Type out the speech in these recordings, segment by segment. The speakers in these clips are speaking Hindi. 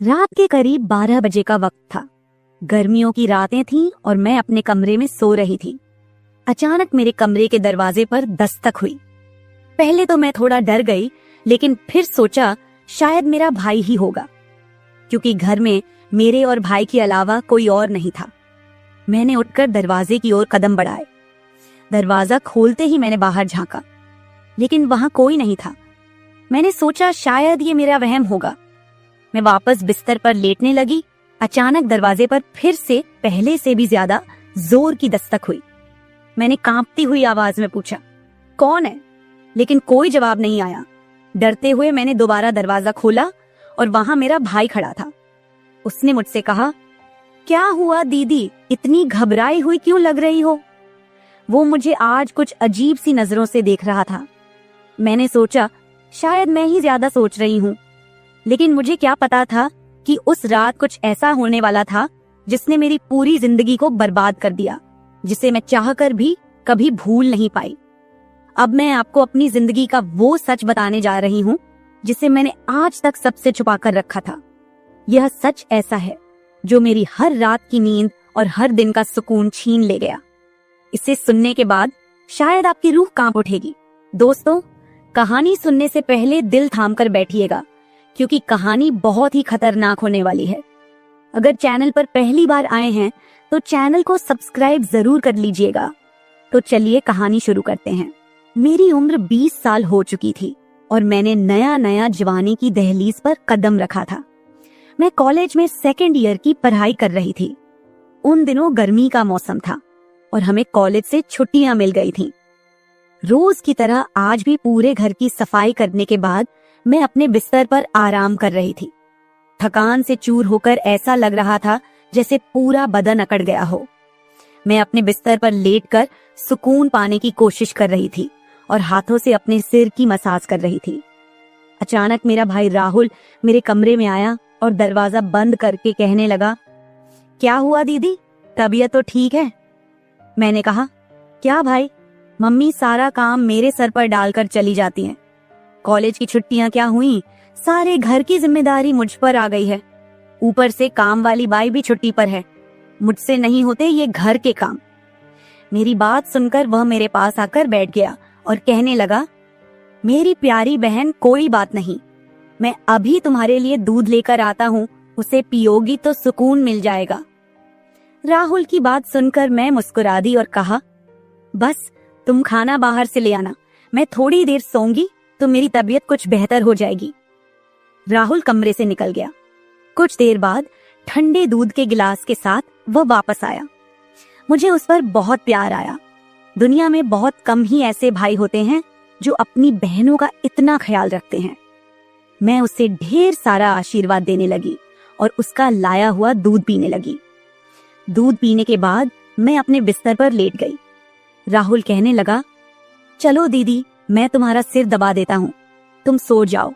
रात के करीब 12 बजे का वक्त था। गर्मियों की रातें थीं और मैं अपने कमरे में सो रही थी। अचानक मेरे कमरे के दरवाजे पर दस्तक हुई। पहले तो मैं थोड़ा डर गई, लेकिन फिर सोचा शायद मेरा भाई ही होगा, क्योंकि घर में मेरे और भाई के अलावा कोई और नहीं था। मैंने उठकर दरवाजे की ओर कदम बढ़ाए। दरवाजा खोलते ही मैंने बाहर झांका, लेकिन वहां कोई नहीं था। मैंने सोचा शायद ये मेरा वहम होगा। मैं वापस बिस्तर पर लेटने लगी। अचानक दरवाजे पर फिर से पहले से भी ज्यादा जोर की दस्तक हुई। मैंने कांपती हुई आवाज में पूछा, कौन है? लेकिन कोई जवाब नहीं आया। डरते हुए मैंने दोबारा दरवाजा खोला और वहां मेरा भाई खड़ा था। उसने मुझसे कहा, क्या हुआ दीदी, इतनी घबराई हुई क्यों लग रही हो? वो मुझे आज कुछ अजीब सी नजरों से देख रहा था। मैंने सोचा शायद मैं ही ज्यादा सोच रही हूँ, लेकिन मुझे क्या पता था कि उस रात कुछ ऐसा होने वाला था जिसने मेरी पूरी जिंदगी को बर्बाद कर दिया, जिसे मैं चाहकर भी कभी भूल नहीं पाई। अब मैं आपको अपनी जिंदगी का वो सच बताने जा रही हूँ जिसे मैंने आज तक सबसे छुपा कर रखा था। यह सच ऐसा है जो मेरी हर रात की नींद और हर दिन का सुकून छीन ले गया। इसे सुनने के बाद शायद आपकी रूह कांप उठेगी। दोस्तों, कहानी सुनने से पहले दिल थाम कर बैठिएगा, क्योंकि कहानी बहुत ही खतरनाक होने वाली है। अगर चैनल पर पहली बार आए हैं तो चैनल को सब्सक्राइब जरूर कर लीजिएगा। तो चलिए कहानी शुरू करते हैं। मेरी उम्र 20 साल हो चुकी थी और मैंने नया नया जवानी की दहलीज पर कदम रखा था। मैं कॉलेज में सेकेंड ईयर की पढ़ाई कर रही थी। उन दिनों गर्मी का मौसम था और हमें कॉलेज से छुट्टियां मिल गई थीं। रोज की तरह आज भी पूरे घर की सफाई करने के बाद मैं अपने बिस्तर पर आराम कर रही थी। थकान से चूर होकर ऐसा लग रहा था जैसे पूरा बदन अकड़ गया हो। मैं अपने बिस्तर पर लेटकर सुकून पाने की कोशिश कर रही थी और हाथों से अपने सिर की मसाज कर रही थी। अचानक मेरा भाई राहुल मेरे कमरे में आया और दरवाजा बंद करके कहने लगा, क्या हुआ दीदी, तबीयत तो ठीक है? मैंने कहा, क्या भाई, मम्मी सारा काम मेरे सर पर डालकर चली जाती हैं। कॉलेज की छुट्टियां क्या हुई, सारे घर की जिम्मेदारी मुझ पर आ गई है। ऊपर से काम वाली बाई भी छुट्टी पर है। मुझसे नहीं होते ये घर के काम। मेरी बात सुनकर वह मेरे पास आकर बैठ गया और कहने लगा, मेरी प्यारी बहन, कोई बात नहीं, मैं अभी तुम्हारे लिए दूध लेकर आता हूँ, उसे पियोगी तो सुकून मिल जाएगा। राहुल की बात सुनकर मैं मुस्कुरा दी और कहा, बस तुम खाना बाहर से ले आना, मैं थोड़ी देर सोऊंगी तो मेरी तबीयत कुछ बेहतर हो जाएगी। राहुल कमरे से निकल गया। कुछ देर बाद ठंडे दूध के गिलास के साथ वह वापस आया। मुझे उस पर बहुत प्यार आया। दुनिया में बहुत कम ही ऐसे भाई होते हैं जो अपनी बहनों का इतना ख्याल रखते हैं। मैं उसे ढेर सारा आशीर्वाद देने लगी और उसका लाया हुआ दूध पीने लगी। दूध पीने के बाद मैं अपने बिस्तर पर लेट गई। राहुल कहने लगा, चलो दीदी, मैं तुम्हारा सिर दबा देता हूँ, तुम सो जाओ।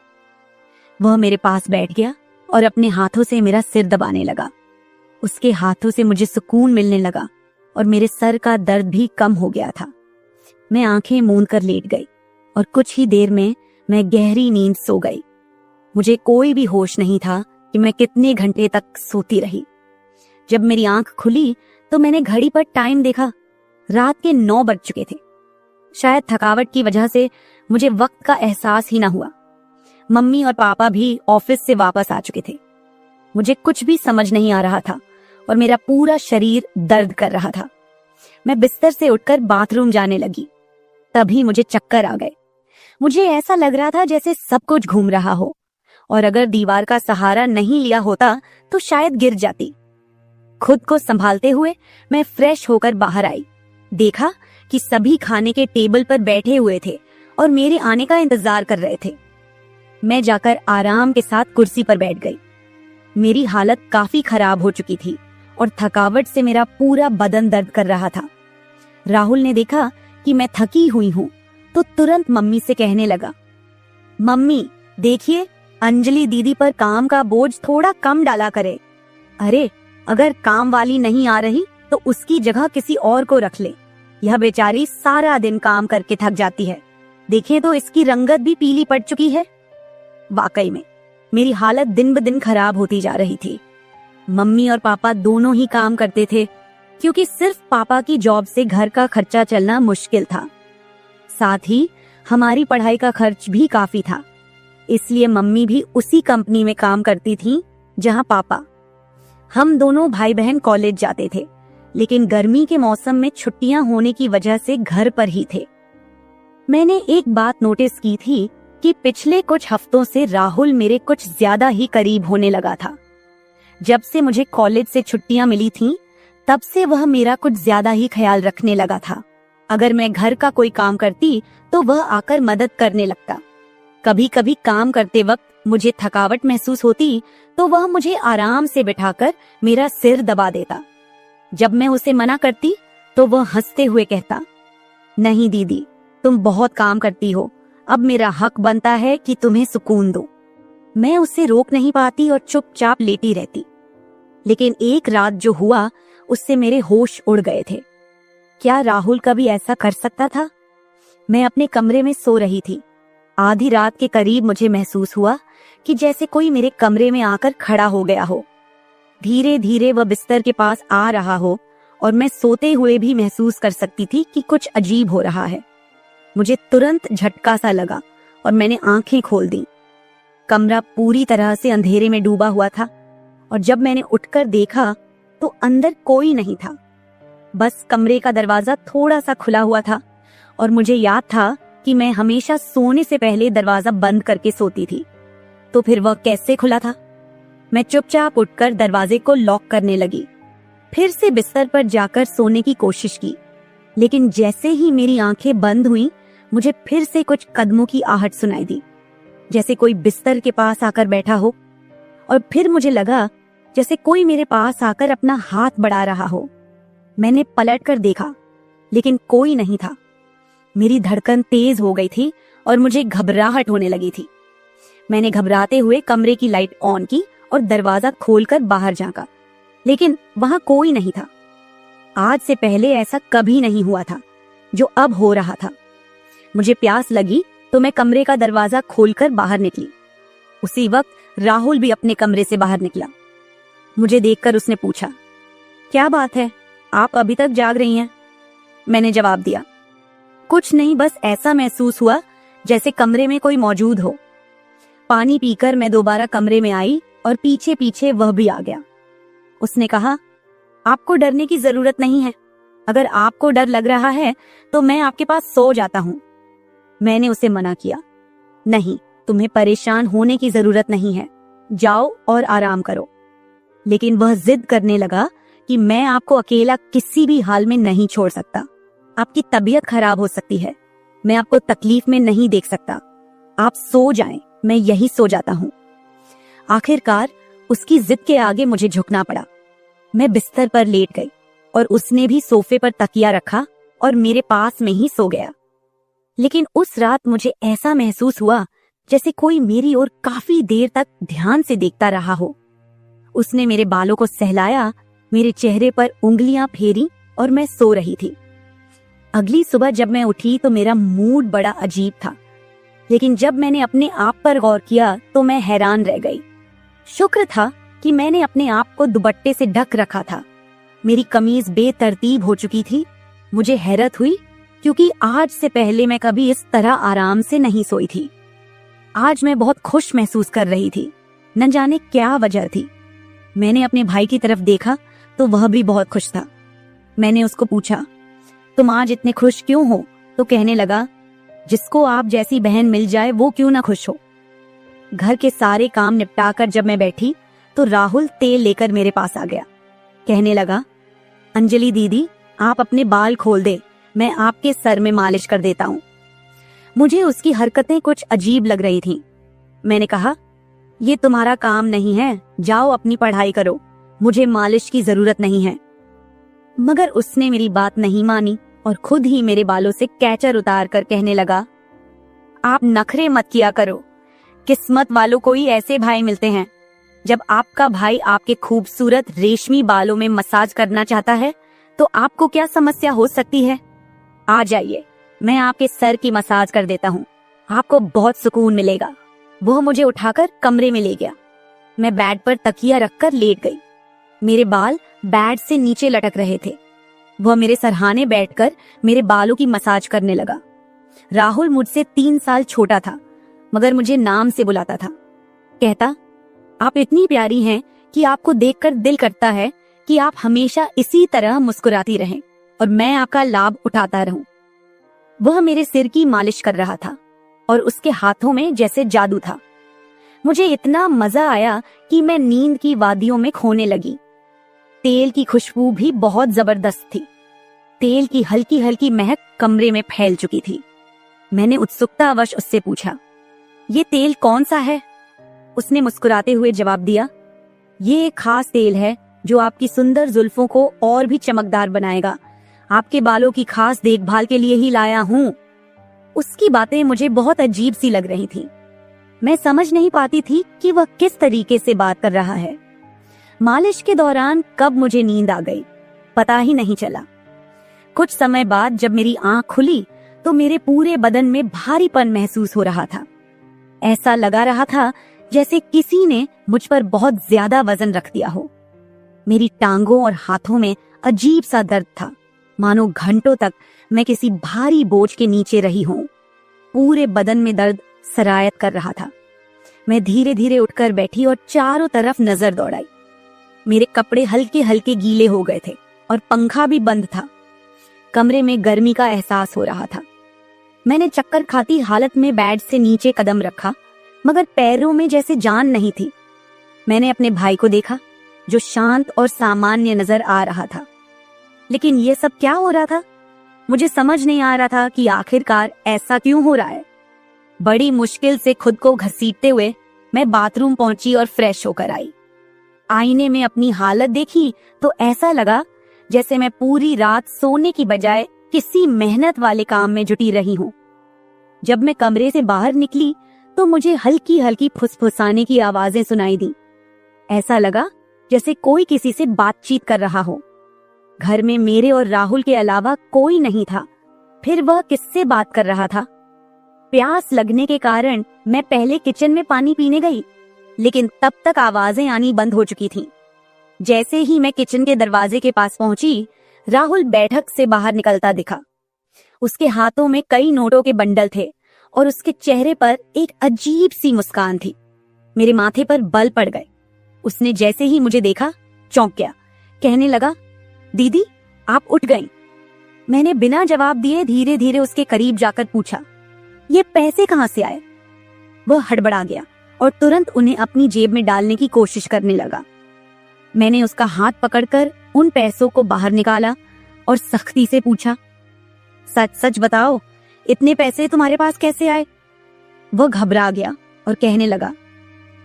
वह मेरे पास बैठ गया और अपने हाथों से मेरा सिर दबाने लगा। उसके हाथों से मुझे सुकून मिलने लगा और मेरे सर का दर्द भी कम हो गया था। मैं आंखें मूंद कर लेट गई और कुछ ही देर में मैं गहरी नींद सो गई। मुझे कोई भी होश नहीं था कि मैं कितने घंटे तक सोती रही। जब मेरी आंख खुली तो मैंने घड़ी पर टाइम देखा। रात के 9 बज चुके थे। शायद थकावट की वजह से मुझे वक्त का एहसास ही ना हुआ। मम्मी और पापा भी ऑफिस से वापस आ चुके थे। मुझे कुछ भी समझ नहीं आ रहा था और मेरा पूरा शरीर दर्द कर रहा था। मैं बिस्तर से उठकर बाथरूम जाने लगी। तभी मुझे चक्कर आ गए। मुझे ऐसा लग रहा था जैसे सब कुछ घूम रहा हो और अगर दीवार का सहारा नहीं लिया होता तो शायद गिर जाती। खुद को संभालते हुए मैं फ्रेश होकर बाहर आई। देखा कि सभी खाने के टेबल पर बैठे हुए थे और मेरे आने का इंतजार कर रहे थे। मैं जाकर आराम के साथ कुर्सी पर बैठ गई। मेरी हालत काफी खराब हो चुकी थी और थकावट से मेरा पूरा बदन दर्द कर रहा था। राहुल ने देखा कि मैं थकी हुई हूँ तो तुरंत मम्मी से कहने लगा, मम्मी देखिए, अंजलि दीदी पर काम का बोझ थोड़ा कम डाला करे। अरे, अगर काम वाली नहीं आ रही तो उसकी जगह किसी और को रख ले। यह बेचारी सारा दिन काम करके थक जाती है। देखें तो इसकी रंगत भी पीली पड़ चुकी है। वाकई में मेरी हालत दिन ब दिन खराब होती जा रही थी। मम्मी और पापा दोनों ही काम करते थे, क्योंकि सिर्फ पापा की जॉब से घर का खर्चा चलना मुश्किल था। साथ ही हमारी पढ़ाई का खर्च भी काफी था, इसलिए मम्मी भी उसी कंपनी में काम करती थी जहां पापा। हम दोनों भाई बहन कॉलेज जाते थे, लेकिन गर्मी के मौसम में छुट्टियां होने की वजह से घर पर ही थे। मैंने एक बात नोटिस की थी कि पिछले कुछ हफ्तों से राहुल मेरे कुछ ज्यादा ही करीब होने लगा था। जब से मुझे कॉलेज से छुट्टियां मिली थीं, तब से वह मेरा कुछ ज्यादा ही ख्याल रखने लगा था। अगर मैं घर का कोई काम करती तो वह आकर मदद करने लगता। कभी कभी काम करते वक्त मुझे थकावट महसूस होती तो वह मुझे आराम से बिठाकर मेरा सिर दबा देता। जब मैं उसे मना करती तो वह हंसते हुए कहता, नहीं दीदी, तुम बहुत काम करती हो, अब मेरा हक बनता है कि तुम्हें सुकून दो। मैं उसे रोक नहीं पाती और चुपचाप लेटी रहती। लेकिन एक रात जो हुआ, उससे मेरे होश उड़ गए थे। क्या राहुल कभी ऐसा कर सकता था? मैं अपने कमरे में सो रही थी। आधी रात के करीब मुझे महसूस हुआ कि जैसे कोई मेरे कमरे में आकर खड़ा हो गया हो। धीरे धीरे वह बिस्तर के पास आ रहा हो और मैं सोते हुए भी महसूस कर सकती थी कि कुछ अजीब हो रहा है। मुझे तुरंत झटका सा लगा और मैंने आंखें खोल दी। कमरा पूरी तरह से अंधेरे में डूबा हुआ था और जब मैंने उठकर देखा तो अंदर कोई नहीं था। बस कमरे का दरवाजा थोड़ा सा खुला हुआ था और मुझे याद था कि मैं हमेशा सोने से पहले दरवाजा बंद करके सोती थी। तो फिर वह कैसे खुला था? मैं चुपचाप उठकर दरवाजे को लॉक करने लगी। फिर से बिस्तर पर जाकर सोने की कोशिश की, लेकिन जैसे ही मेरी आंखें बंद हुईं, मुझे फिर से कुछ कदमों की आहट सुनाई दी, जैसे कोई बिस्तर के पास आकर बैठा हो। और फिर मुझे लगा जैसे कोई मेरे पास आकर अपना हाथ बढ़ा रहा हो। मैंने पलटकर देखा, लेकिन कोई नहीं था। मेरी धड़कन तेज हो गई थी और मुझे घबराहट होने लगी थी। मैंने घबराते हुए कमरे की लाइट ऑन की और दरवाजा खोलकर बाहर झांका, लेकिन वहां कोई नहीं था। आज से पहले ऐसा कभी नहीं हुआ था जो अब हो रहा था। मुझे प्यास लगी तो मैं कमरे का दरवाजा खोलकर बाहर निकली। उसी वक्त राहुल भी अपने कमरे से बाहर निकला। मुझे देखकर उसने पूछा, क्या बात है, आप अभी तक जाग रही हैं? मैंने जवाब दिया, कुछ नहीं, बस ऐसा महसूस हुआ जैसे कमरे में कोई मौजूद हो। पानी पीकर मैं दोबारा कमरे में आई और पीछे पीछे वह भी आ गया। उसने कहा, आपको डरने की जरूरत नहीं है। अगर आपको डर लग रहा है तो मैं आपके पास सो जाता हूँ। मैंने उसे मना किया, नहीं, तुम्हें परेशान होने की जरूरत नहीं है, जाओ और आराम करो। लेकिन वह जिद करने लगा कि मैं आपको अकेला किसी भी हाल में नहीं छोड़ सकता। आपकी तबीयत खराब हो सकती है, मैं आपको तकलीफ में नहीं देख सकता। आप सो जाएं, मैं यही सो जाता हूँ। आखिरकार उसकी जिद के आगे मुझे झुकना पड़ा। मैं बिस्तर पर लेट गई और उसने भी सोफे पर तकिया रखा और मेरे पास में ही सो गया। लेकिन उस रात मुझे ऐसा महसूस हुआ जैसे कोई मेरी ओर काफी देर तक ध्यान से देखता रहा हो। उसने मेरे बालों को सहलाया, मेरे चेहरे पर उंगलियां फेरी और मैं सो रही थी। अगली सुबह जब मैं उठी तो मेरा मूड बड़ा अजीब था, लेकिन जब मैंने अपने आप पर गौर किया तो मैं हैरान रह गई। शुक्र था कि मैंने अपने आप को दुपट्टे से ढक रखा था। मेरी कमीज बेतरतीब हो चुकी थी। मुझे हैरत हुई क्योंकि आज से पहले मैं कभी इस तरह आराम से नहीं सोई थी। आज मैं बहुत खुश महसूस कर रही थी, न जाने क्या वजह थी। मैंने अपने भाई की तरफ देखा तो वह भी बहुत खुश था। मैंने उसको पूछा, तुम आज इतने खुश क्यों हो? तो कहने लगा, जिसको आप जैसी बहन मिल जाए वो क्यों ना खुश हो। घर के सारे काम निपटाकर जब मैं बैठी तो राहुल तेल लेकर मेरे पास आ गया। कहने लगा, अंजलि दीदी, आप अपने बाल खोल दे, मैं आपके सर में मालिश कर देता हूँ। मुझे उसकी हरकतें कुछ अजीब लग रही थीं। मैंने कहा, ये तुम्हारा काम नहीं है, जाओ अपनी पढ़ाई करो, मुझे मालिश की जरूरत नहीं है। मगर उसने मेरी बात नहीं मानी और खुद ही मेरे बालों से कैचर उतार कर कहने लगा, आप नखरे मत किया करो, किस्मत वालों को ही ऐसे भाई मिलते हैं। जब आपका भाई आपके खूबसूरत रेशमी बालों में मसाज करना चाहता है तो आपको क्या समस्या हो सकती है? आ जाइए, मैं आपके सर की मसाज कर देता हूँ, आपको बहुत सुकून मिलेगा। वह मुझे उठाकर कमरे में ले गया। मैं बेड पर तकिया रखकर लेट गई। मेरे बाल बेड से नीचे लटक रहे थे। वह मेरे सरहाने बैठकर मेरे बालों की मसाज करने लगा। राहुल मुझसे 3 साल छोटा था, मगर मुझे नाम से बुलाता था। कहता, आप इतनी प्यारी हैं कि आपको देखकर दिल करता है कि आप हमेशा इसी तरह मुस्कुराती रहें और मैं आपका लाभ उठाता रहूं। वह मेरे सिर की मालिश कर रहा था और उसके हाथों में जैसे जादू था। मुझे इतना मजा आया कि मैं नींद की वादियों में खोने लगी। तेल की खुशबू भी बहुत जबरदस्त थी। तेल की हल्की हल्की महक कमरे में फैल चुकी थी। मैंने उत्सुकतावश उससे पूछा, ये तेल कौन सा है? उसने मुस्कुराते हुए जवाब दिया, ये एक खास तेल है जो आपकी सुंदर जुल्फों को और भी चमकदार बनाएगा। आपके बालों की खास देखभाल के लिए ही लाया हूँ। उसकी बातें मुझे बहुत अजीब सी लग रही थी। मैं समझ नहीं पाती थी कि वह किस तरीके से बात कर रहा है। मालिश के दौरान कब मुझे नींद आ गई, पता ही नहीं चला। कुछ समय बाद जब मेरी आंख खुली तो मेरे पूरे बदन में भारीपन महसूस हो रहा था। ऐसा लगा रहा था जैसे किसी ने मुझ पर बहुत ज्यादा वजन रख दिया हो। मेरी टांगों और हाथों में अजीब सा दर्द था, मानो घंटों तक मैं किसी भारी बोझ के नीचे रही हूं। पूरे बदन में दर्द सरायत कर रहा था। मैं धीरे धीरे उठकर बैठी और चारों तरफ नजर दौड़ाई। मेरे कपड़े हल्के हल्के गीले हो गए थे और पंखा भी बंद था। कमरे में गर्मी का एहसास हो रहा था। मैंने चक्कर खाती हालत में बेड से नीचे कदम रखा, मगर पैरों में जैसे जान नहीं थी। मैंने अपने भाई को देखा जो शांत और सामान्य नजर आ रहा था। लेकिन यह सब क्या हो रहा था? मुझे समझ नहीं आ रहा था कि आखिरकार ऐसा क्यों हो रहा है। बड़ी मुश्किल से खुद को घसीटते हुए मैं बाथरूम पहुंची और फ्रेश होकर आई। आईने में अपनी हालत देखी तो ऐसा लगा जैसे मैं पूरी रात सोने की बजाय किसी मेहनत वाले काम में जुटी रही हूं। जब मैं कमरे से बाहर निकली तो मुझे हल्की हल्की फुसफुसाने की आवाजें सुनाई दी। ऐसा लगा जैसे कोई किसी से बातचीत कर रहा हो। घर में मेरे और राहुल के अलावा कोई नहीं था। फिर वह किससे बात कर रहा था? प्यास लगने के कारण मैं पहले किचन में पानी पीने गई, लेकिन तब तक आवाजें आनी बंद हो चुकी थीं। जैसे ही मैं किचन के दरवाजे के पास पहुंची, राहुल बैठक से बाहर निकलता दिखा। उसके हाथों में कई नोटों के बंडल थे और उसके चेहरे पर एक अजीब सी मुस्कान थी। मेरे माथे पर बल पड़ गए। उसने जैसे ही मुझे देखा चौंक गया। कहने लगा, दीदी आप उठ गईं। मैंने बिना जवाब दिए धीरे धीरे उसके करीब जाकर पूछा, ये पैसे कहां से आए? वह हड़बड़ा गया और तुरंत उन्हें अपनी जेब में डालने की कोशिश करने लगा। मैंने उसका हाथ पकड़कर उन पैसों को बाहर निकाला और सख्ती से पूछा, सच सच बताओ, इतने पैसे तुम्हारे पास कैसे आए? वह घबरा गया और कहने लगा,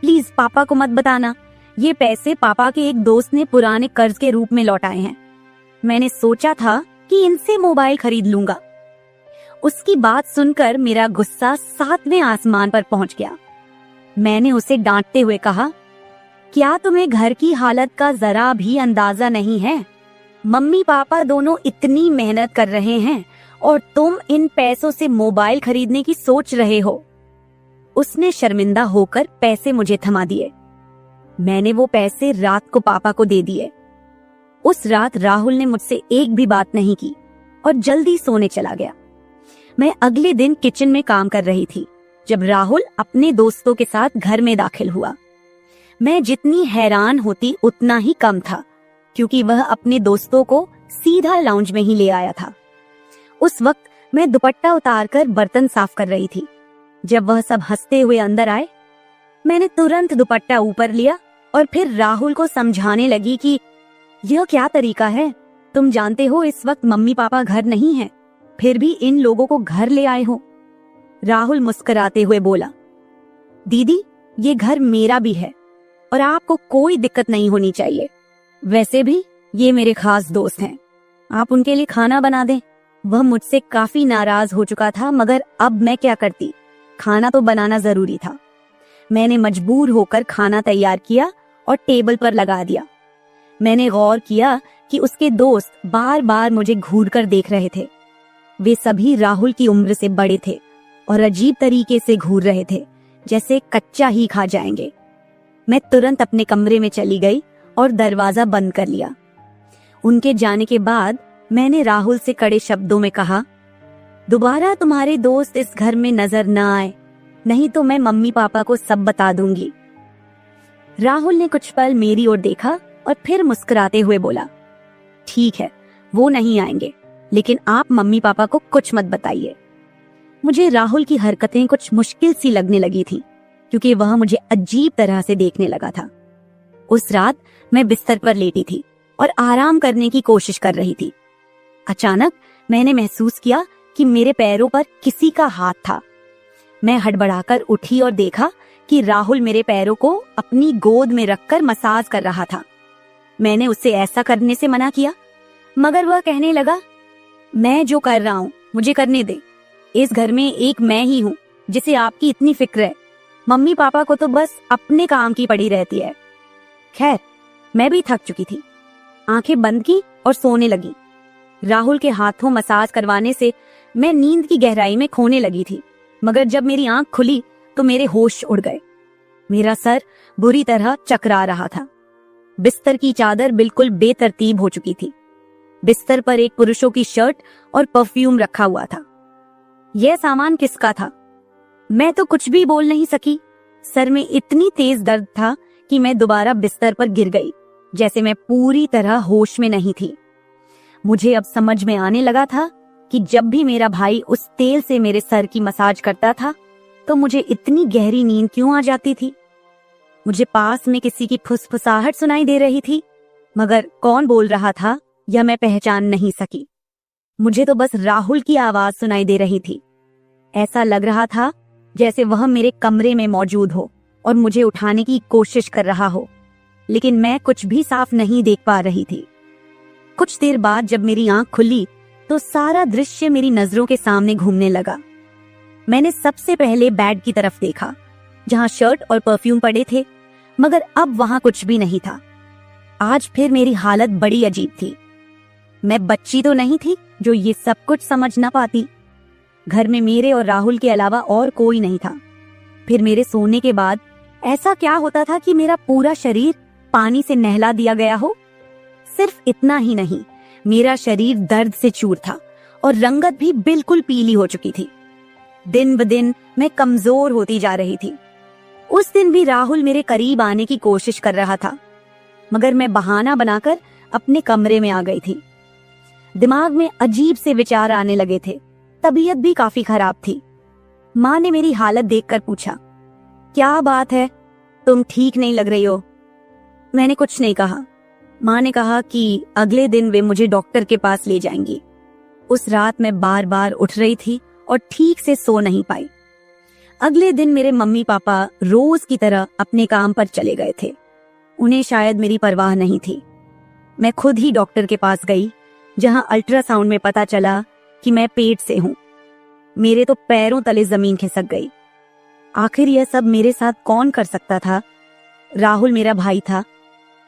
प्लीज पापा को मत बताना। ये पैसे पापा के एक दोस्त ने पुराने कर्ज के रूप में लौटाए हैं। मैंने सोचा था कि इनसे मोबाइल खरीद लूंगा। उसकी बात सुनकर मेरा गुस्सा 7वें आसमान पर पहुंच गया। मैंने उसे डांटते हुए कहा, क्या तुम्हें घर की हालत का जरा भी अंदाजा नहीं है? मम्मी पापा दोनों इतनी मेहनत कर रहे हैं और तुम इन पैसों से मोबाइल खरीदने की सोच रहे हो। उसने शर्मिंदा होकर पैसे मुझे थमा दिए। मैंने वो पैसे रात को पापा को दे दिए। उस रात राहुल ने मुझसे एक भी बात नहीं की और जल्दी सोने चला गया। मैं अगले दिन किचन में काम कर रही थी जब राहुल अपने दोस्तों के साथ घर में दाखिल हुआ। मैं जितनी हैरान होती उतना ही कम था, क्योंकि वह अपने दोस्तों को सीधा लाउंज में ही ले आया था। उस वक्त मैं दुपट्टा उतारकर बर्तन साफ कर रही थी। जब वह सब हंसते हुए अंदर आए, मैंने तुरंत दुपट्टा ऊपर लिया और फिर राहुल को समझाने लगी कि यह क्या तरीका है? तुम जानते हो इस वक्त मम्मी पापा घर नहीं हैं, फिर भी इन लोगों को घर ले आए हो। राहुल मुस्कुराते हुए बोला, दीदी ये घर मेरा भी है और आपको कोई दिक्कत नहीं होनी चाहिए। वैसे भी ये मेरे खास दोस्त हैं, आप उनके लिए खाना बना दें। वह मुझसे काफी नाराज हो चुका था, मगर अब मैं क्या करती? खाना तो बनाना जरूरी था। मैंने मजबूर होकर खाना तैयार किया और टेबल पर लगा दिया। मैंने गौर किया कि उसके दोस्त बार बार मुझे घूर कर देख रहे थे। वे सभी राहुल की उम्र से बड़े थे और अजीब तरीके से घूर रहे थे, जैसे कच्चा ही खा जाएंगे। मैं तुरंत अपने कमरे में चली गई और दरवाजा बंद कर लिया। उनके जाने के बाद मैंने राहुल से कड़े शब्दों में कहा, दोबारा तुम्हारे दोस्त इस घर में नजर न आए, नहीं तो मैं मम्मी पापा को सब बता दूंगी। राहुल ने कुछ पल मेरी ओर देखा और फिर मुस्कुराते हुए बोला, ठीक है, वो नहीं आएंगे, लेकिन आप मम्मी पापा को कुछ मत बताइए। मुझे राहुल की हरकतें कुछ मुश्किल सी लगने लगी थी, क्योंकि वह मुझे अजीब तरह से देखने लगा था। उस रात मैं बिस्तर पर लेटी थी और आराम करने की कोशिश कर रही थी। अचानक मैंने महसूस किया कि मेरे पैरों पर किसी का हाथ था। मैं हड़बड़ाकर उठी और देखा कि राहुल मेरे पैरों को अपनी गोद में रखकर मसाज कर रहा था। मैंने उससे ऐसा करने से मना किया, मगर वह कहने लगा, मैं जो कर रहा हूँ मुझे करने दे। इस घर में एक मैं ही हूँ जिसे आपकी इतनी फिक्र है। मम्मी पापा को तो बस अपने काम की पड़ी रहती है। खैर, मैं भी थक चुकी थी। आंखें बंद की और सोने लगी। राहुल के हाथों मसाज करवाने से मैं नींद की गहराई में खोने लगी थी, मगर जब मेरी आंख खुली तो मेरे होश उड़ गए। मेरा सर बुरी तरह चकरा रहा था। बिस्तर की चादर बिल्कुल बेतरतीब हो चुकी थी। बिस्तर पर एक पुरुषों की शर्ट और परफ्यूम रखा हुआ था। यह सामान किसका था? मैं तो कुछ भी बोल नहीं सकी। सर में इतनी तेज दर्द था कि मैं दोबारा बिस्तर पर गिर गई, जैसे मैं पूरी तरह होश में नहीं थी। मुझे अब समझ में आने लगा था कि जब भी मेरा भाई उस तेल से मेरे सर की मसाज करता था तो मुझे इतनी गहरी नींद क्यों आ जाती थी। मुझे पास में किसी की फुसफुसाहट सुनाई दे रही थी, मगर कौन बोल रहा था यह मैं पहचान नहीं सकी। मुझे तो बस राहुल की आवाज सुनाई दे रही थी। ऐसा लग रहा था जैसे वह मेरे कमरे में मौजूद हो और मुझे उठाने की कोशिश कर रहा हो, लेकिन मैं कुछ भी साफ नहीं देख पा रही थी। कुछ देर बाद जब मेरी आंख खुली तो सारा दृश्य मेरी नजरों के सामने घूमने लगा। मैंने सबसे पहले बेड की तरफ देखा, जहां शर्ट और परफ्यूम पड़े थे, मगर अब वहां कुछ भी नहीं था। आज फिर मेरी हालत बड़ी अजीब थी। मैं बच्ची तो नहीं थी जो ये सब कुछ समझ ना पाती। घर में मेरे और राहुल के अलावा और कोई नहीं था। फिर मेरे सोने के बाद ऐसा क्या होता था कि मेरा पूरा शरीर पानी से नहला दिया गया हो? सिर्फ इतना ही नहीं, मेरा शरीर दर्द से चूर था और रंगत भी बिल्कुल पीली हो चुकी थी। दिन ब दिन मैं कमजोर होती जा रही थी। उस दिन भी राहुल मेरे करीब आने की कोशिश कर रहा था, मगर मैं बहाना बनाकर अपने कमरे में आ गई थी। दिमाग में अजीब से विचार आने लगे थे। तबीयत भी काफी खराब थी। माँ ने मेरी हालत देखकर पूछा, क्या बात है, तुम ठीक नहीं लग रही हो? मैंने कुछ नहीं कहा। माँ ने कहा कि अगले दिन वे मुझे डॉक्टर के पास ले जाएंगी। उस रात मैं बार बार उठ रही थी और ठीक से सो नहीं पाई। अगले दिन मेरे मम्मी पापा रोज की तरह अपने काम पर चले गए थे। उन्हें शायद मेरी परवाह नहीं थी। मैं खुद ही डॉक्टर के पास गई, जहां अल्ट्रासाउंड में पता चला कि मैं पेट से हूं। मेरे तो पैरों तले जमीन खिसक गई। आखिर यह सब मेरे साथ कौन कर सकता था? राहुल मेरा भाई था,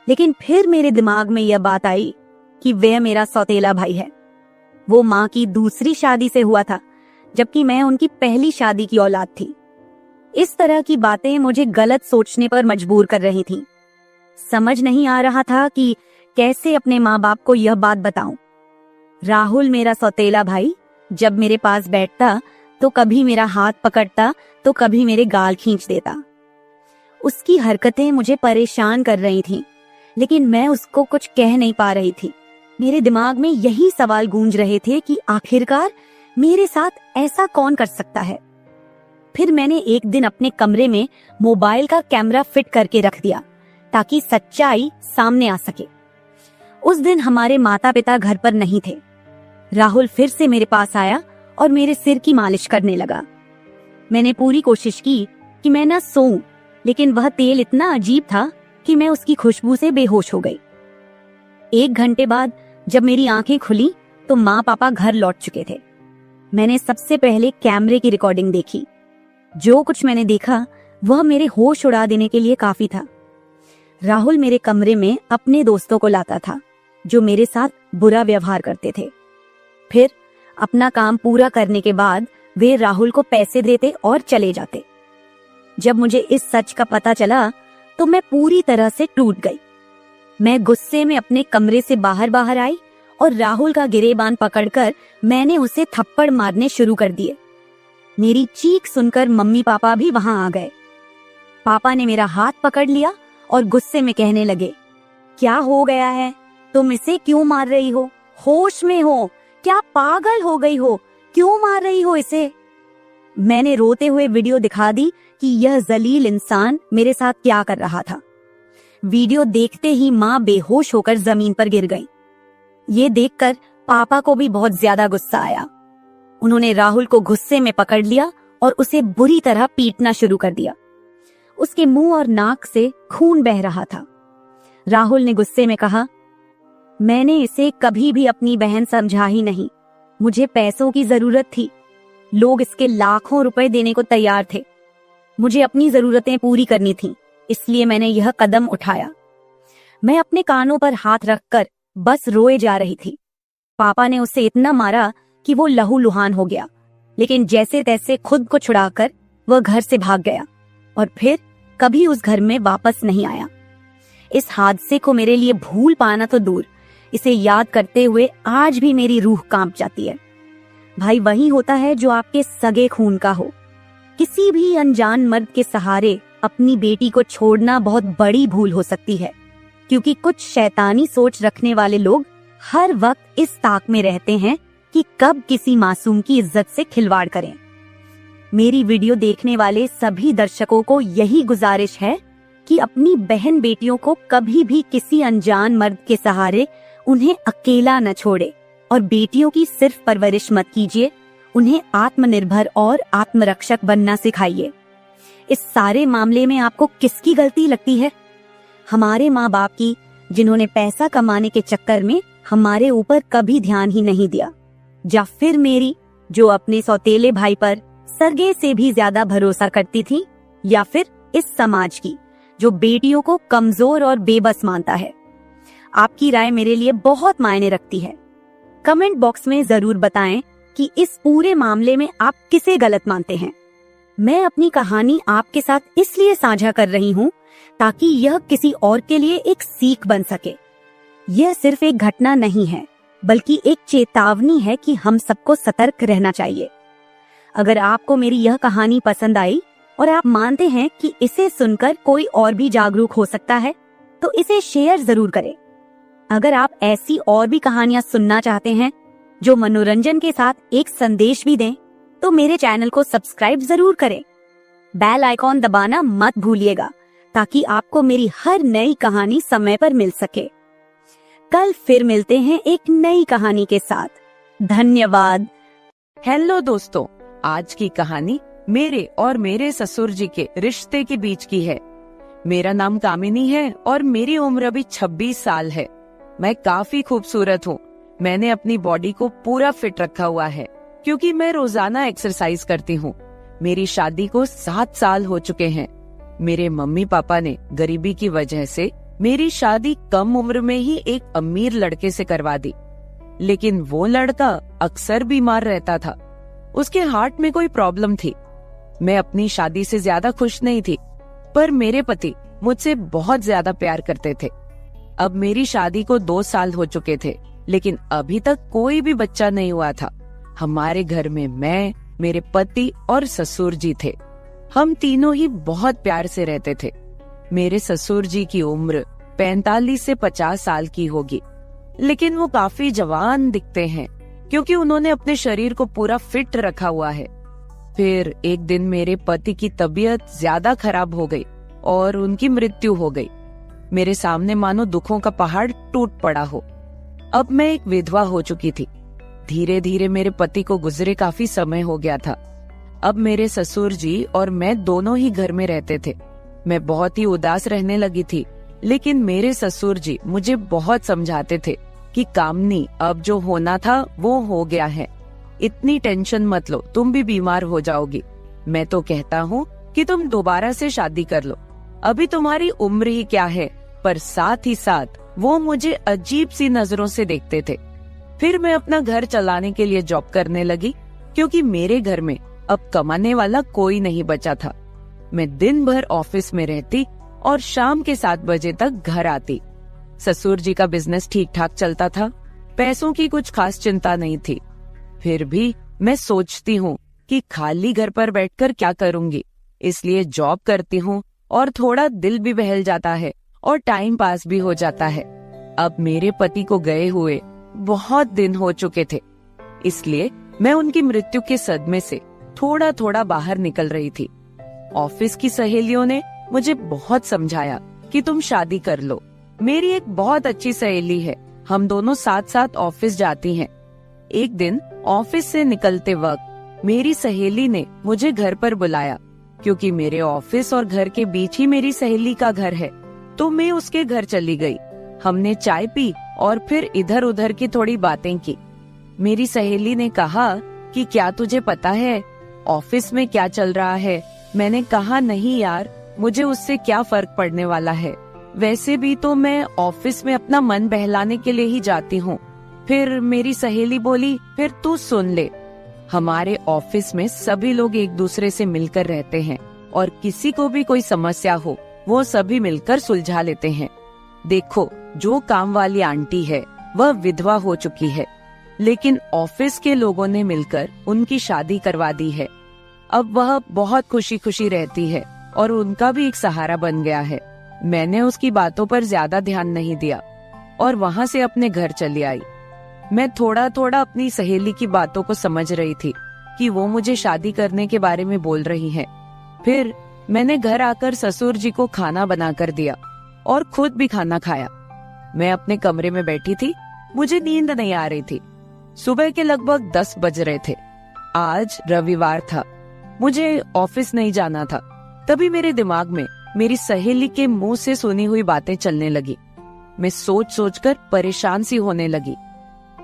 लेकिन फिर मेरे दिमाग में यह बात आई कि वह मेरा सौतेला भाई है। वो माँ की दूसरी शादी से हुआ था, जबकि मैं उनकी पहली शादी की औलाद थी। इस तरह की बातें मुझे गलत सोचने पर मजबूर कर रही थीं। समझ नहीं आ रहा था कि कैसे अपने माँ बाप को यह बात बताऊं। राहुल मेरा सौतेला भाई जब मेरे पास बैठता तो कभी मेरा हाथ पकड़ता तो कभी मेरे गाल खींच देता। उसकी हरकतें मुझे परेशान कर रही थीं, लेकिन मैं उसको कुछ कह नहीं पा रही थी। मेरे दिमाग में यही सवाल गूंज रहे थे कि आखिरकार मेरे साथ ऐसा कौन कर सकता है। फिर मैंने एक दिन अपने कमरे में मोबाइल का कैमरा फिट करके रख दिया ताकि सच्चाई सामने आ सके। उस दिन हमारे माता पिता घर पर नहीं थे। राहुल फिर से मेरे पास आया और मेरे सिर की मालिश करने लगा। मैंने पूरी कोशिश की कि मैं ना सोऊं, लेकिन वह तेल इतना अजीब था कि मैं उसकी खुशबू से बेहोश हो गई। 1 घंटे बाद जब मेरी आंखें खुली तो माँ पापा घर लौट चुके थे। मैंने सबसे पहले कैमरे की रिकॉर्डिंग देखी। जो कुछ मैंने देखा वह मेरे होश उड़ा देने के लिए काफी था। राहुल मेरे कमरे में अपने दोस्तों को लाता था जो मेरे साथ बुरा व्यवहार करते थे। फिर अपना काम पूरा करने के बाद वे राहुल को पैसे देते और चले जाते। जब मुझे इस सच का पता चला तो मैं पूरी तरह से टूट गई। मैं गुस्से में अपने कमरे से बाहर आई और राहुल का गिरेबान पकड़कर मैंने उसे थप्पड़ मारने शुरू कर दिए। मेरी चीख सुनकर मम्मी पापा भी वहां आ गए। पापा ने मेरा हाथ पकड़ लिया और गुस्से में कहने लगे, क्या हो गया है? तुम इसे क्यों मार रही हो? होश में हो? क्या पागल हो गई हो? क्यों मार रही हो इसे? मैंने रोते हुए वीडियो दिखा दी कि यह जलील इंसान मेरे साथ क्या कर रहा था। वीडियो देखते ही माँ बेहोश होकर जमीन पर गिर गई। ये देखकर पापा को भी बहुत ज्यादा गुस्सा आया। उन्होंने राहुल को गुस्से में पकड़ लिया और उसे बुरी तरह पीटना शुरू कर दिया। उसके मुंह और नाक से खून बह रहा था। राहुल ने गुस्से में कहा, मैंने इसे कभी भी अपनी बहन समझा ही नहीं। मुझे पैसों की जरूरत थी। लोग इसके लाखों रुपए देने को तैयार थे। मुझे अपनी जरूरतें पूरी करनी थी, इसलिए मैंने यह कदम उठाया। मैं अपने कानों पर हाथ रखकर बस रोए जा रही थी। पापा ने उसे इतना मारा कि वो लहूलुहान हो गया, लेकिन जैसे तैसे खुद को छुड़ाकर वह घर से भाग गया और फिर कभी उस घर में वापस नहीं आया। इस हादसे को मेरे लिए भूल पाना तो दूर, इसे याद करते हुए आज भी मेरी रूह कांप जाती है। भाई वही होता है जो आपके सगे खून का हो। किसी भी अनजान मर्द के सहारे अपनी बेटी को छोड़ना बहुत बड़ी भूल हो सकती है, क्योंकि कुछ शैतानी सोच रखने वाले लोग हर वक्त इस ताक में रहते हैं कि कब किसी मासूम की इज्जत से खिलवाड़ करें। मेरी वीडियो देखने वाले सभी दर्शकों को यही गुजारिश है कि अपनी बहन बेटियों को कभी भी किसी अनजान मर्द के सहारे उन्हें अकेला न छोड़े और बेटियों की सिर्फ परवरिश मत कीजिए, उन्हें आत्मनिर्भर और आत्मरक्षक बनना सिखाइए। इस सारे मामले में आपको किसकी गलती लगती है? हमारे माँ बाप की, जिन्होंने पैसा कमाने के चक्कर में हमारे ऊपर कभी ध्यान ही नहीं दिया, या फिर मेरी, जो अपने सौतेले भाई पर सरगे से भी ज्यादा भरोसा करती थी, या फिर इस समाज की, जो बेटियों को कमजोर और बेबस मानता है। आपकी राय मेरे लिए बहुत मायने रखती है। कमेंट बॉक्स में जरूर बताएं कि इस पूरे मामले में आप किसे गलत मानते हैं। मैं अपनी कहानी आपके साथ इसलिए साझा कर रही हूँ ताकि यह किसी और के लिए एक सीख बन सके। यह सिर्फ एक घटना नहीं है, बल्कि एक चेतावनी है कि हम सबको सतर्क रहना चाहिए। अगर आपको मेरी यह कहानी पसंद आई और आप मानते हैं कि इसे सुनकर कोई और भी जागरूक हो सकता है, तो इसे शेयर जरूर करें। अगर आप ऐसी और भी कहानियां सुनना चाहते हैं जो मनोरंजन के साथ एक संदेश भी दें, तो मेरे चैनल को सब्सक्राइब जरूर करें। बेल आइकॉन दबाना मत भूलिएगा ताकि आपको मेरी हर नई कहानी समय पर मिल सके। कल फिर मिलते हैं एक नई कहानी के साथ। धन्यवाद। हेलो दोस्तों, आज की कहानी मेरे और मेरे ससुर जी के रिश्ते के बीच की है। मेरा नाम कामिनी है और मेरी उम्र अभी 26 साल है। मैं काफी खूबसूरत हूँ। मैंने अपनी बॉडी को पूरा फिट रखा हुआ है क्योंकि मैं रोजाना एक्सरसाइज करती हूँ। मेरी शादी को 7 साल हो चुके हैं। मेरे मम्मी पापा ने गरीबी की वजह से मेरी शादी कम उम्र में ही एक अमीर लड़के से करवा दी, लेकिन वो लड़का अक्सर बीमार रहता था। उसके हार्ट में कोई प्रॉब्लम थी। मैं अपनी शादी से ज्यादा खुश नहीं थी, पर मेरे पति मुझसे बहुत ज्यादा प्यार करते थे। अब मेरी शादी को 2 साल हो चुके थे, लेकिन अभी तक कोई भी बच्चा नहीं हुआ था। हमारे घर में मैं, मेरे पति और ससुर जी थे। हम तीनों ही बहुत प्यार से रहते थे। मेरे ससुर जी की उम्र 45 से 50 साल की होगी, लेकिन वो काफी जवान दिखते हैं क्योंकि उन्होंने अपने शरीर को पूरा फिट रखा हुआ है। फिर एक दिन मेरे पति की तबीयत ज्यादा खराब हो गई और उनकी मृत्यु हो गई। मेरे सामने मानो दुखों का पहाड़ टूट पड़ा हो। अब मैं एक विधवा हो चुकी थी। धीरे धीरे मेरे पति को गुजरे काफी समय हो गया था। अब मेरे ससुर जी और मैं दोनों ही घर में रहते थे। मैं बहुत ही उदास रहने लगी थी, लेकिन मेरे ससुर जी मुझे बहुत समझाते थे कि कामनी, अब जो होना था वो हो गया है, इतनी टेंशन मत लो, तुम भी बीमार हो जाओगी। मैं तो कहता हूँ कि तुम दोबारा से शादी कर लो, अभी तुम्हारी उम्र ही क्या है। पर साथ ही साथ वो मुझे अजीब सी नजरों से देखते थे। फिर मैं अपना घर चलाने के लिए जॉब करने लगी क्योंकि मेरे घर में अब कमाने वाला कोई नहीं बचा था। मैं दिन भर ऑफिस में रहती और शाम के 7 बजे तक घर आती। ससुर जी का बिजनेस ठीक ठाक चलता था, पैसों की कुछ खास चिंता नहीं थी। फिर भी मैं सोचती हूँ कि खाली घर पर बैठकर क्या करूंगी, इसलिए जॉब करती हूँ और थोड़ा दिल भी बहल जाता है और टाइम पास भी हो जाता है। अब मेरे पति को गए हुए बहुत दिन हो चुके थे, इसलिए मैं उनकी मृत्यु के सदमे से थोड़ा थोड़ा बाहर निकल रही थी। ऑफिस की सहेलियों ने मुझे बहुत समझाया कि तुम शादी कर लो। मेरी एक बहुत अच्छी सहेली है, हम दोनों साथ साथ ऑफिस जाती हैं। एक दिन ऑफिस से निकलते वक्त मेरी सहेली ने मुझे घर पर बुलाया, क्योंकि मेरे ऑफिस और घर के बीच ही मेरी सहेली का घर है। तो मैं उसके घर चली गई। हमने चाय पी और फिर इधर उधर की थोड़ी बातें की। मेरी सहेली ने कहा कि क्या तुझे पता है ऑफिस में क्या चल रहा है? मैंने कहा नहीं यार, मुझे उससे क्या फर्क पड़ने वाला है, वैसे भी तो मैं ऑफिस में अपना मन बहलाने के लिए ही जाती हूँ। फिर मेरी सहेली बोली, फिर तू सुन ले, हमारे ऑफिस में सभी लोग एक दूसरे से मिलकर रहते हैं और किसी को भी कोई समस्या हो वो सभी मिलकर सुलझा लेते हैं। देखो, जो काम वाली आंटी है वह विधवा हो चुकी है, लेकिन ऑफिस के लोगों ने मिलकर उनकी शादी करवा दी है। अब वह बहुत खुशी खुशी रहती है और उनका भी एक सहारा बन गया है। मैंने उसकी बातों पर ज्यादा ध्यान नहीं दिया और वहाँ से अपने घर चली आई। मैं थोड़ा थोड़ा अपनी सहेली की बातों को समझ रही थी कि वो मुझे शादी करने के बारे में बोल रही है। फिर मैंने घर आकर ससुर जी को खाना बनाकर दिया और खुद भी खाना खाया। मैं अपने कमरे में बैठी थी, मुझे नींद नहीं आ रही थी। सुबह के लगभग 10 बज रहे थे। आज रविवार था, मुझे ऑफिस नहीं जाना था। तभी मेरे दिमाग में मेरी सहेली के मुंह से सुनी हुई बातें चलने लगी। मैं सोच सोचकर परेशान सी होने लगी।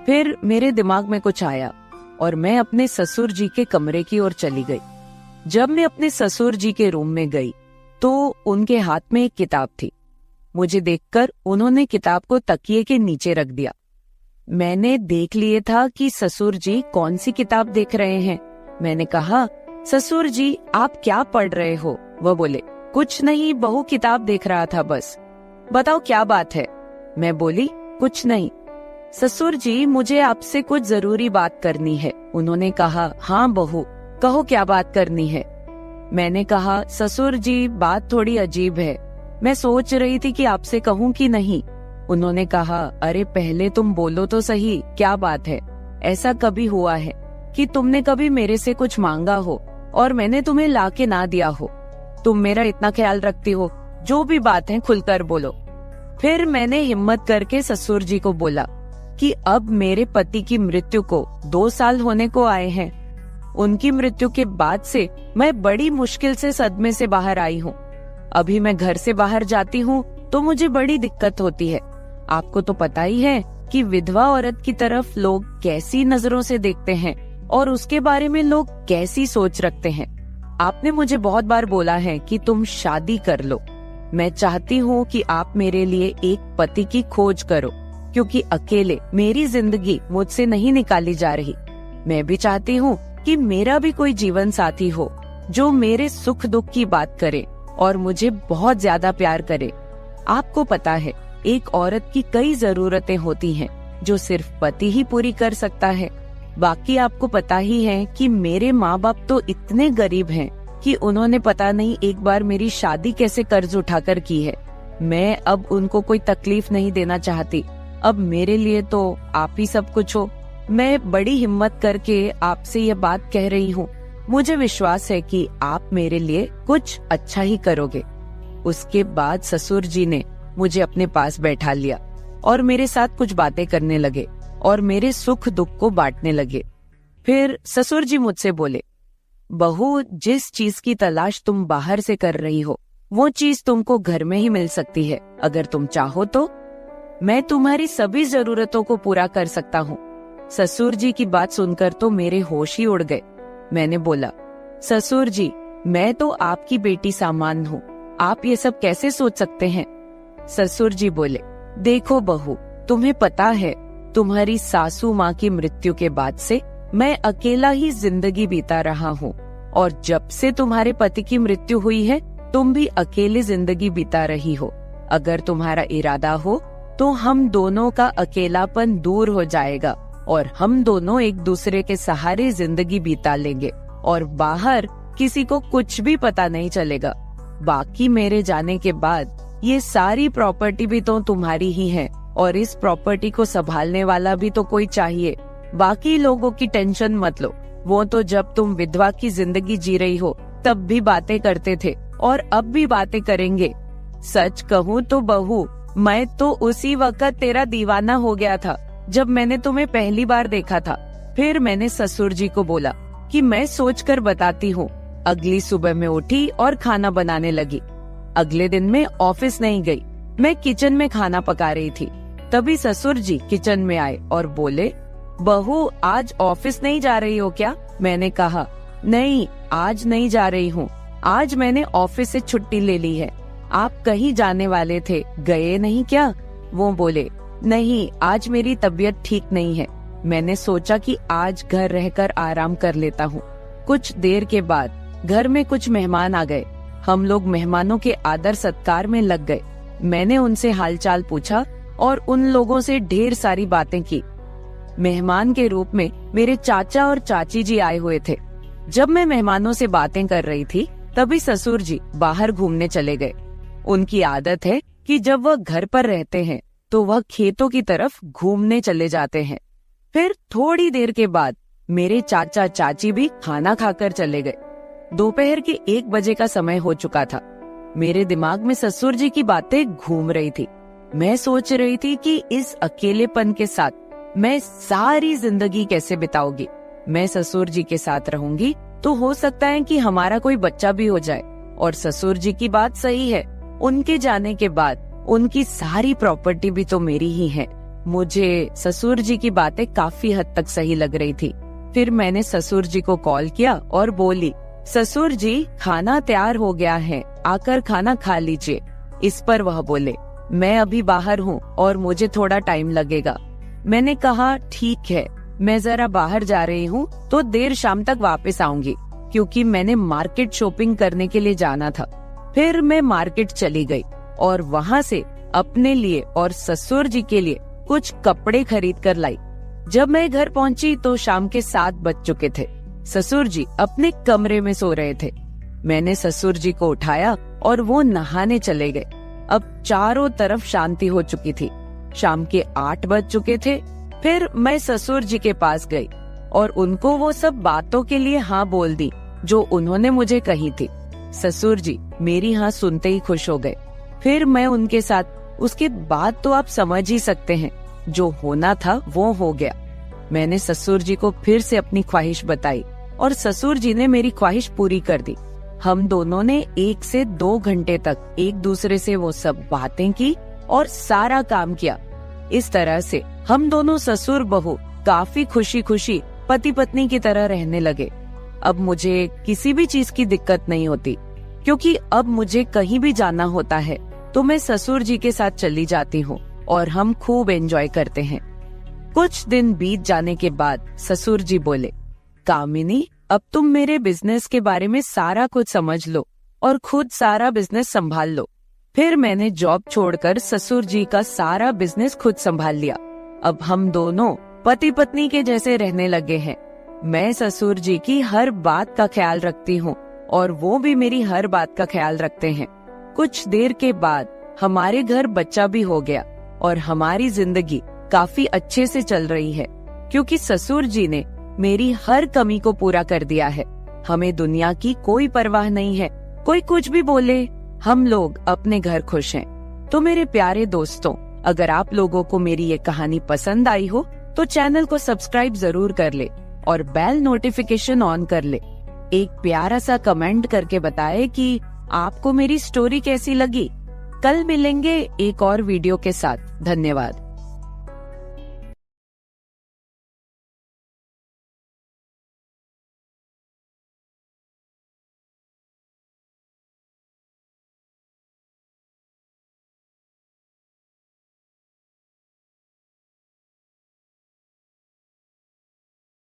फिर मेरे दिमाग में कुछ आया और मैं अपने ससुर जी के कमरे की ओर चली गई। जब मैं अपने ससुर जी के रूम में गई तो उनके हाथ में एक किताब थी। मुझे देखकर उन्होंने किताब को तकिए के नीचे रख दिया। मैंने देख लिए था कि ससुर जी कौन सी किताब देख रहे हैं। मैंने कहा, ससुर जी आप क्या पढ़ रहे हो? वह बोले, कुछ नहीं बहू, किताब देख रहा था बस। बताओ क्या बात है? मैं बोली, कुछ नहीं ससुर जी, मुझे आपसे कुछ जरूरी बात करनी है। उन्होंने कहा, हाँ बहू कहो, क्या बात करनी है? मैंने कहा, ससुर जी बात थोड़ी अजीब है, मैं सोच रही थी कि आपसे कहूँ कि नहीं। उन्होंने कहा, अरे पहले तुम बोलो तो सही, क्या बात है? ऐसा कभी हुआ है कि तुमने कभी मेरे से कुछ मांगा हो और मैंने तुम्हें लाके ना दिया हो? तुम मेरा इतना ख्याल रखती हो, जो भी बात है खुलकर बोलो। फिर मैंने हिम्मत करके ससुर जी को बोला कि अब मेरे पति की मृत्यु को 2 साल होने को आए हैं। उनकी मृत्यु के बाद से मैं बड़ी मुश्किल से सदमे से बाहर आई हूँ। अभी मैं घर से बाहर जाती हूँ तो मुझे बड़ी दिक्कत होती है। आपको तो पता ही है कि विधवा औरत की तरफ लोग कैसी नजरों से देखते हैं और उसके बारे में लोग कैसी सोच रखते हैं। आपने मुझे बहुत बार बोला है कि तुम शादी कर लो। मैं चाहती हूँ कि आप मेरे लिए एक पति की खोज करो, क्योंकि अकेले मेरी जिंदगी मुझसे नहीं निकाली जा रही। मैं भी चाहती हूँ कि मेरा भी कोई जीवन साथी हो जो मेरे सुख दुख की बात करे और मुझे बहुत ज्यादा प्यार करे। आपको पता है, एक औरत की कई जरूरतें होती हैं जो सिर्फ पति ही पूरी कर सकता है। बाकी आपको पता ही है कि मेरे माँ बाप तो इतने गरीब हैं कि उन्होंने पता नहीं एक बार मेरी शादी कैसे कर्ज उठाकर की है। मैं अब उनको कोई तकलीफ नहीं देना चाहती। अब मेरे लिए तो आप ही सब कुछ हो। मैं बड़ी हिम्मत करके आपसे ये बात कह रही हूँ। मुझे विश्वास है कि आप मेरे लिए कुछ अच्छा ही करोगे। उसके बाद ससुर जी ने मुझे अपने पास बैठा लिया और मेरे साथ कुछ बातें करने लगे और मेरे सुख दुख को बांटने लगे। फिर ससुर जी मुझसे बोले, बहू, जिस चीज की तलाश तुम बाहर से कर रही हो वो चीज तुमको घर में ही मिल सकती है। अगर तुम चाहो तो मैं तुम्हारी सभी जरूरतों को पूरा कर सकता हूँ। ससुर जी की बात सुनकर तो मेरे होश ही उड़ गए। मैंने बोला, ससुर जी, मैं तो आपकी बेटी सामान हूँ, आप ये सब कैसे सोच सकते हैं? ससुर जी बोले, देखो बहू, तुम्हें पता है तुम्हारी सासू माँ की मृत्यु के बाद से मैं अकेला ही जिंदगी बीता रहा हूँ। और जब से तुम्हारे पति की मृत्यु हुई है तुम भी अकेले जिंदगी बिता रही हो। अगर तुम्हारा इरादा हो तो हम दोनों का अकेलापन दूर हो जाएगा और हम दोनों एक दूसरे के सहारे जिंदगी बिता लेंगे और बाहर किसी को कुछ भी पता नहीं चलेगा। बाकी मेरे जाने के बाद ये सारी प्रॉपर्टी भी तो तुम्हारी ही है और इस प्रॉपर्टी को संभालने वाला भी तो कोई चाहिए। बाकी लोगों की टेंशन मत लो, वो तो जब तुम विधवा की जिंदगी जी रही हो तब भी बातें करते थे और अब भी बातें करेंगे। सच कहूँ तो बहू, मैं तो उसी वक्त तेरा दीवाना हो गया था जब मैंने तुम्हें पहली बार देखा था। फिर मैंने ससुर जी को बोला कि मैं सोचकर बताती हूँ। अगली सुबह मैं उठी और खाना बनाने लगी। अगले दिन मैं ऑफिस नहीं गई, मैं किचन में खाना पका रही थी। तभी ससुर जी किचन में आए और बोले, बहू आज ऑफिस नहीं जा रही हो क्या? मैंने कहा, नहीं आज नहीं जा रही हूँ, आज मैंने ऑफिस से छुट्टी ले ली है। आप कहीं जाने वाले थे, गए नहीं क्या? वो बोले, नहीं आज मेरी तबीयत ठीक नहीं है, मैंने सोचा कि आज घर रहकर आराम कर लेता हूँ। कुछ देर के बाद घर में कुछ मेहमान आ गए। हम लोग मेहमानों के आदर सत्कार में लग गए। मैंने उनसे हालचाल पूछा और उन लोगों से ढेर सारी बातें की। मेहमान के रूप में मेरे चाचा और चाची जी आए हुए थे। जब मैं मेहमानों से बातें कर रही थी तभी ससुर जी बाहर घूमने चले गए। उनकी आदत है कि जब वह घर पर रहते हैं तो वह खेतों की तरफ घूमने चले जाते हैं। फिर थोड़ी देर के बाद मेरे चाचा चाची भी खाना खाकर चले गए। दोपहर के 1 बजे का समय हो चुका था। मेरे दिमाग में ससुर जी की बातें घूम रही थी। मैं सोच रही थी कि इस अकेलेपन के साथ मैं सारी जिंदगी कैसे बिताऊंगी। मैं ससुर जी के साथ रहूंगी तो हो सकता है कि हमारा कोई बच्चा भी हो जाए। और ससुर जी की बात सही है, उनके जाने के बाद उनकी सारी प्रॉपर्टी भी तो मेरी ही है। मुझे ससुर जी की बातें काफी हद तक सही लग रही थी। फिर मैंने ससुर जी को कॉल किया और बोली, ससुर जी खाना तैयार हो गया है, आकर खाना खा लीजिए। इस पर वह बोले, मैं अभी बाहर हूँ और मुझे थोड़ा टाइम लगेगा। मैंने कहा ठीक है, मैं जरा बाहर जा रही हूँ तो देर शाम तक वापस आऊंगी, क्योंकि मैंने मार्केट शॉपिंग करने के लिए जाना था। फिर मैं मार्केट चली गई और वहाँ से अपने लिए और ससुर जी के लिए कुछ कपड़े खरीद कर लाई। जब मैं घर पहुँची तो शाम के 7 बज चुके थे। ससुर जी अपने कमरे में सो रहे थे। मैंने ससुर जी को उठाया और वो नहाने चले गए। अब चारों तरफ शांति हो चुकी थी। शाम के 8 बज चुके थे। फिर मैं ससुर जी के पास गई और उनको वो सब बातों के लिए हाँ बोल दी जो उन्होंने मुझे कही थी। ससुर जी मेरी हाँ सुनते ही खुश हो गए। फिर मैं उनके साथ, उसके बाद तो आप समझ ही सकते हैं, जो होना था वो हो गया। मैंने ससुर जी को फिर से अपनी ख्वाहिश बताई और ससुर जी ने मेरी ख्वाहिश पूरी कर दी। हम दोनों ने 1 से 2 घंटे तक एक दूसरे से वो सब बातें की और सारा काम किया। इस तरह से हम दोनों ससुर बहू काफी खुशी खुशी पति पत्नी की तरह रहने लगे। अब मुझे किसी भी चीज की दिक्कत नहीं होती, क्योंकि अब मुझे कहीं भी जाना होता है तो मैं ससुर जी के साथ चली जाती हूँ और हम खूब एंजॉय करते हैं। कुछ दिन बीत जाने के बाद ससुर जी बोले, कामिनी अब तुम मेरे बिजनेस के बारे में सारा कुछ समझ लो और खुद सारा बिजनेस संभाल लो। फिर मैंने जॉब छोड़कर ससुर जी का सारा बिजनेस खुद संभाल लिया। अब हम दोनों पति पत्नी के जैसे रहने लगे हैं। मैं ससुर जी की हर बात का ख्याल रखती हूँ और वो भी मेरी हर बात का ख्याल रखते हैं। कुछ देर के बाद हमारे घर बच्चा भी हो गया और हमारी जिंदगी काफी अच्छे से चल रही है, क्योंकि ससुर जी ने मेरी हर कमी को पूरा कर दिया है। हमें दुनिया की कोई परवाह नहीं है, कोई कुछ भी बोले, हम लोग अपने घर खुश हैं। तो मेरे प्यारे दोस्तों, अगर आप लोगों को मेरी ये कहानी पसंद आई हो तो चैनल को सब्सक्राइब जरूर कर ले और बेल नोटिफिकेशन ऑन कर ले। एक प्यारा सा कमेंट करके बताएं कि आपको मेरी स्टोरी कैसी लगी। कल मिलेंगे एक और वीडियो के साथ। धन्यवाद।